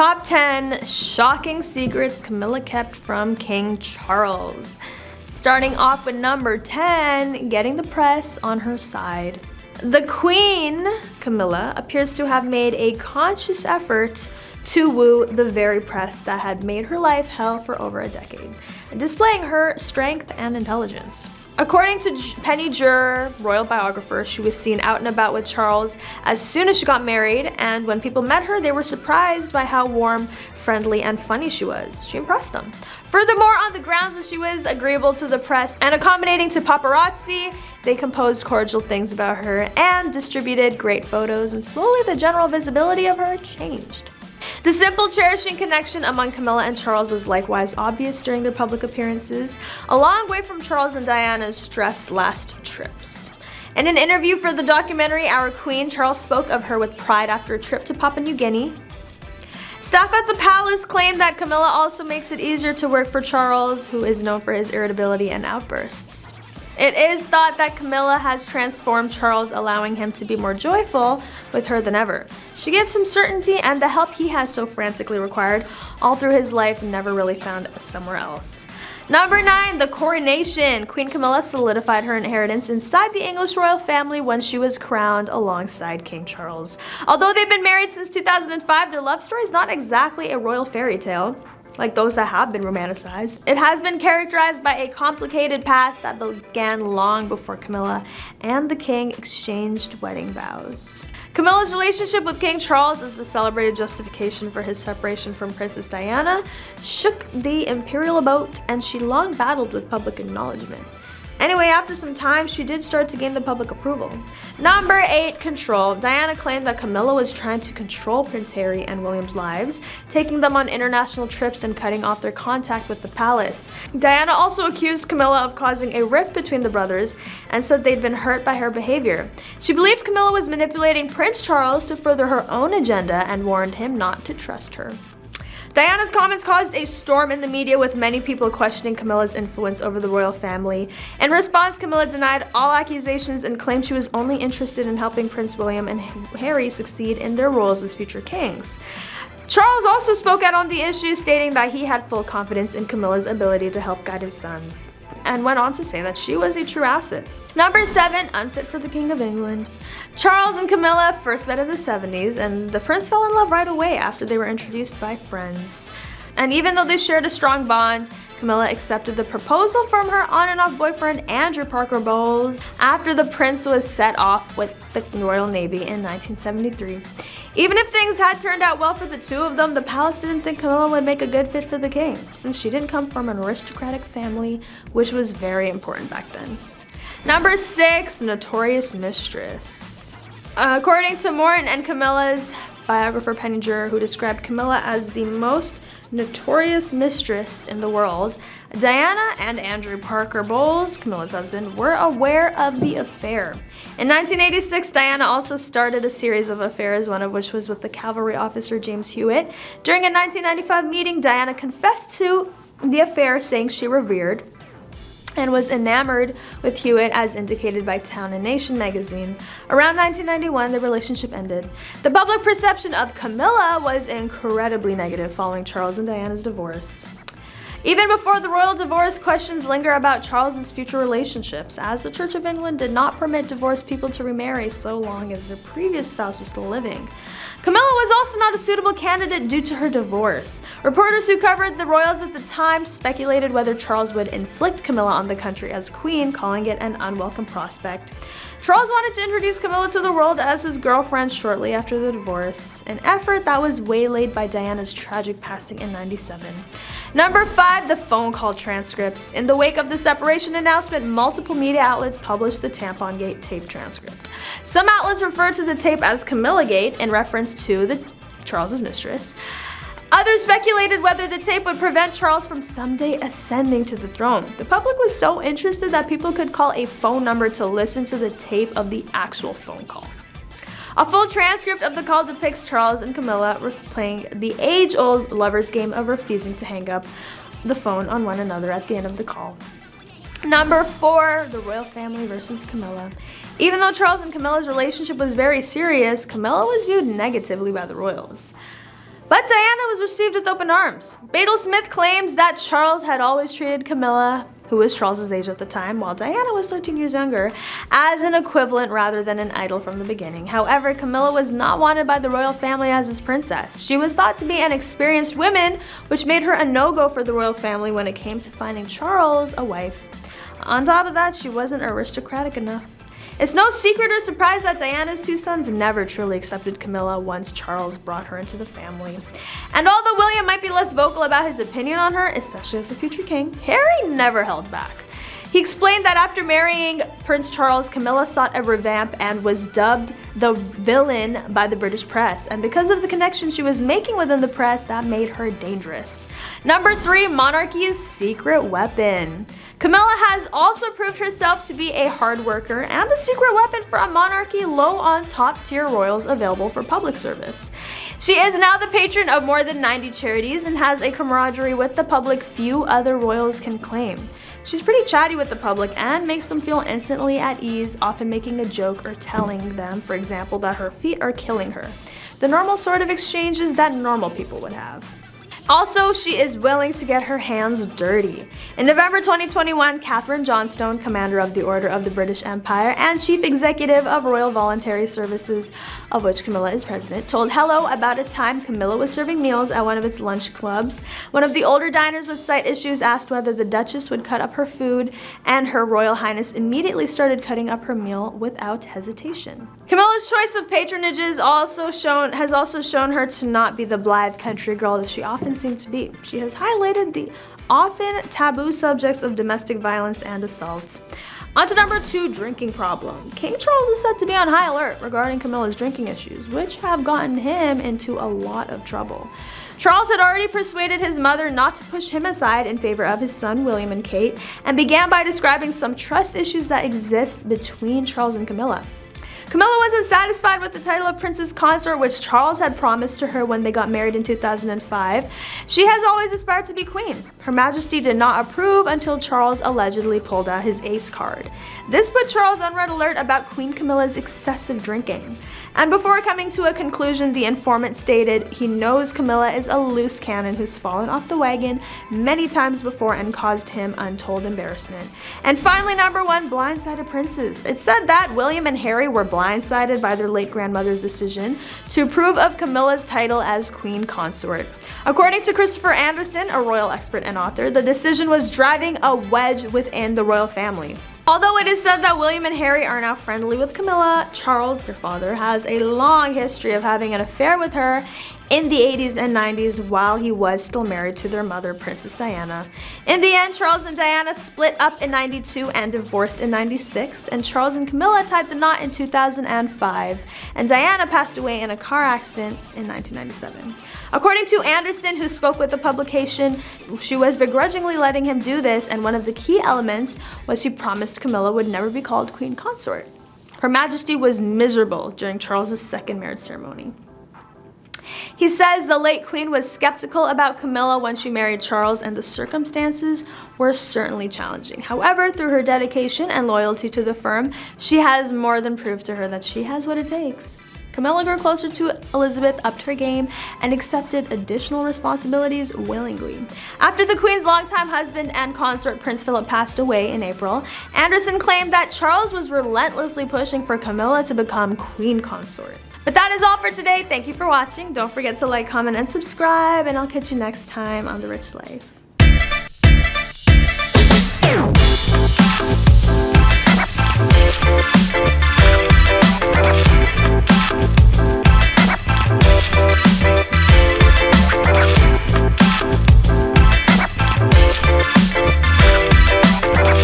Top 10 shocking secrets Camilla kept from King Charles. Starting off with number 10, getting the press on her side. The Queen, Camilla, appears to have made a conscious effort to woo the very press that had made her life hell for over a decade, displaying her strength and intelligence. According to Penny Juror, royal biographer, she was seen out and about with Charles as soon as she got married, and when people met her, they were surprised by how warm, friendly, and funny she was. She impressed them. Furthermore, on the grounds that she was agreeable to the press and accommodating to paparazzi, they composed cordial things about her and distributed great photos, and slowly the general visibility of her changed. The simple, cherishing connection among Camilla and Charles was likewise obvious during their public appearances, a long way from Charles and Diana's stressed last trips. In an interview for the documentary Our Queen, Charles spoke of her with pride after a trip to Papua New Guinea. Staff at the palace claimed that Camilla also makes it easier to work for Charles, who is known for his irritability and outbursts. It is thought that Camilla has transformed Charles, allowing him to be more joyful with her than ever. She gives him certainty and the help he has so frantically required all through his life, never really found somewhere else. Number 9, the coronation. Queen Camilla solidified her inheritance inside the English royal family when she was crowned alongside King Charles. Although they've been married since 2005, their love story is not exactly a royal fairy tale like those that have been romanticized. It has been characterized by a complicated past that began long before Camilla and the king exchanged wedding vows. Camilla's relationship with King Charles, as the celebrated justification for his separation from Princess Diana, shook the imperial boat, and she long battled with public acknowledgement. Anyway, after some time, she did start to gain the public approval. Number 8, control. Diana claimed that Camilla was trying to control Prince Harry and William's lives, taking them on international trips and cutting off their contact with the palace. Diana also accused Camilla of causing a rift between the brothers and said they'd been hurt by her behavior. She believed Camilla was manipulating Prince Charles to further her own agenda and warned him not to trust her. Diana's comments caused a storm in the media, with many people questioning Camilla's influence over the royal family. In response, Camilla denied all accusations and claimed she was only interested in helping Prince William and Harry succeed in their roles as future kings. Charles also spoke out on the issue, stating that he had full confidence in Camilla's ability to help guide his sons, and went on to say that she was a true asset. Number 7, unfit for the King of England. Charles and Camilla first met in the 70s, and the prince fell in love right away after they were introduced by friends. And even though they shared a strong bond, Camilla accepted the proposal from her on and off boyfriend Andrew Parker Bowles after the prince was set off with the Royal Navy in 1973. Even if things had turned out well for the two of them, the palace didn't think Camilla would make a good fit for the king, since she didn't come from an aristocratic family, which was very important back then. Number 6, notorious mistress. According to Morton and Camilla's biographer Penny Juror, who described Camilla as the most notorious mistress in the world, Diana and Andrew Parker Bowles, Camilla's husband, were aware of the affair. In 1986, Diana also started a series of affairs, one of which was with the cavalry officer James Hewitt. During a 1995 meeting, Diana confessed to the affair, saying she revered and was enamored with Hewitt, as indicated by Town and Nation magazine. Around 1991, the relationship ended. The public perception of Camilla was incredibly negative following Charles and Diana's divorce. Even before the royal divorce, questions linger about Charles's future relationships, as the Church of England did not permit divorced people to remarry so long as their previous spouse was still living. Camilla was also not a suitable candidate due to her divorce. Reporters who covered the royals at the time speculated whether Charles would inflict Camilla on the country as queen, calling it an unwelcome prospect. Charles wanted to introduce Camilla to the world as his girlfriend shortly after the divorce, an effort that was waylaid by Diana's tragic passing in '97. Number 5, the phone call transcripts. In the wake of the separation announcement, multiple media outlets published the Tampon Gate tape transcript. Some outlets referred to the tape as Camilla Gate in reference to Charles's mistress. Others speculated whether the tape would prevent Charles from someday ascending to the throne. The public was so interested that people could call a phone number to listen to the tape of the actual phone call. A full transcript of the call depicts Charles and Camilla playing the age-old lover's game of refusing to hang up the phone on one another at the end of the call. Number 4, the royal family versus Camilla. Even though Charles and Camilla's relationship was very serious, Camilla was viewed negatively by the royals. But Diana was received with open arms. Badal Smith claims that Charles had always treated Camilla, who was Charles's age at the time, while Diana was 13 years younger, as an equivalent rather than an idol from the beginning. However, Camilla was not wanted by the royal family as his princess. She was thought to be an experienced woman, which made her a no-go for the royal family when it came to finding Charles a wife. On top of that, she wasn't aristocratic enough. It's no secret or surprise that Diana's two sons never truly accepted Camilla once Charles brought her into the family. And although William might be less vocal about his opinion on her, especially as a future king, Harry never held back. He explained that after marrying Prince Charles, Camilla sought a revamp and was dubbed the villain by the British press. And because of the connection she was making within the press, that made her dangerous. Number 3, monarchy's secret weapon. Camilla has also proved herself to be a hard worker and a secret weapon for a monarchy low on top-tier royals available for public service. She is now the patron of more than 90 charities and has a camaraderie with the public few other royals can claim. She's pretty chatty with the public and makes them feel instantly at ease, often making a joke or telling them, for example, that her feet are killing her. The normal sort of exchanges that normal people would have. Also, she is willing to get her hands dirty. In November 2021, Catherine Johnstone, commander of the Order of the British Empire and chief executive of Royal Voluntary Services, of which Camilla is president, told Hello about a time Camilla was serving meals at one of its lunch clubs. One of the older diners with sight issues asked whether the Duchess would cut up her food, and Her Royal Highness immediately started cutting up her meal without hesitation. Camilla's choice of patronages has also shown her to not be the blithe country girl that she often seemed to be. She has highlighted the often taboo subjects of domestic violence and assault. On to number 2, drinking problem. King Charles is said to be on high alert regarding Camilla's drinking issues, which have gotten him into a lot of trouble. Charles had already persuaded his mother not to push him aside in favor of his son William and Kate, and began by describing some trust issues that exist between Charles and Camilla. Camilla wasn't satisfied with the title of Princess Consort, which Charles had promised to her when they got married in 2005. She has always aspired to be queen. Her Majesty did not approve until Charles allegedly pulled out his ace card. This put Charles on red alert about Queen Camilla's excessive drinking. And before coming to a conclusion, the informant stated he knows Camilla is a loose cannon who's fallen off the wagon many times before and caused him untold embarrassment. And finally, number 1, blindsided princes. It's said that William and Harry were blindsided by their late grandmother's decision to approve of Camilla's title as queen consort. According to Christopher Anderson, a royal expert and author, the decision was driving a wedge within the royal family. Although it is said that William and Harry are now friendly with Camilla, Charles, their father, has a long history of having an affair with her in the 80s and 90s while he was still married to their mother, Princess Diana. In the end, Charles and Diana split up in 92 and divorced in 96, and Charles and Camilla tied the knot in 2005, and Diana passed away in a car accident in 1997. According to Anderson, who spoke with the publication, she was begrudgingly letting him do this, and one of the key elements was she promised Camilla would never be called queen consort. Her Majesty was miserable during Charles's second marriage ceremony. He says the late queen was skeptical about Camilla when she married Charles, and the circumstances were certainly challenging. However, through her dedication and loyalty to the firm, she has more than proved to her that she has what it takes. Camilla grew closer to Elizabeth, upped her game, and accepted additional responsibilities willingly. After the Queen's longtime husband and consort, Prince Philip, passed away in April, Anderson claimed that Charles was relentlessly pushing for Camilla to become queen consort. But that is all for today. Thank you for watching. Don't forget to like, comment, and subscribe, and I'll catch you next time on The Rich Life.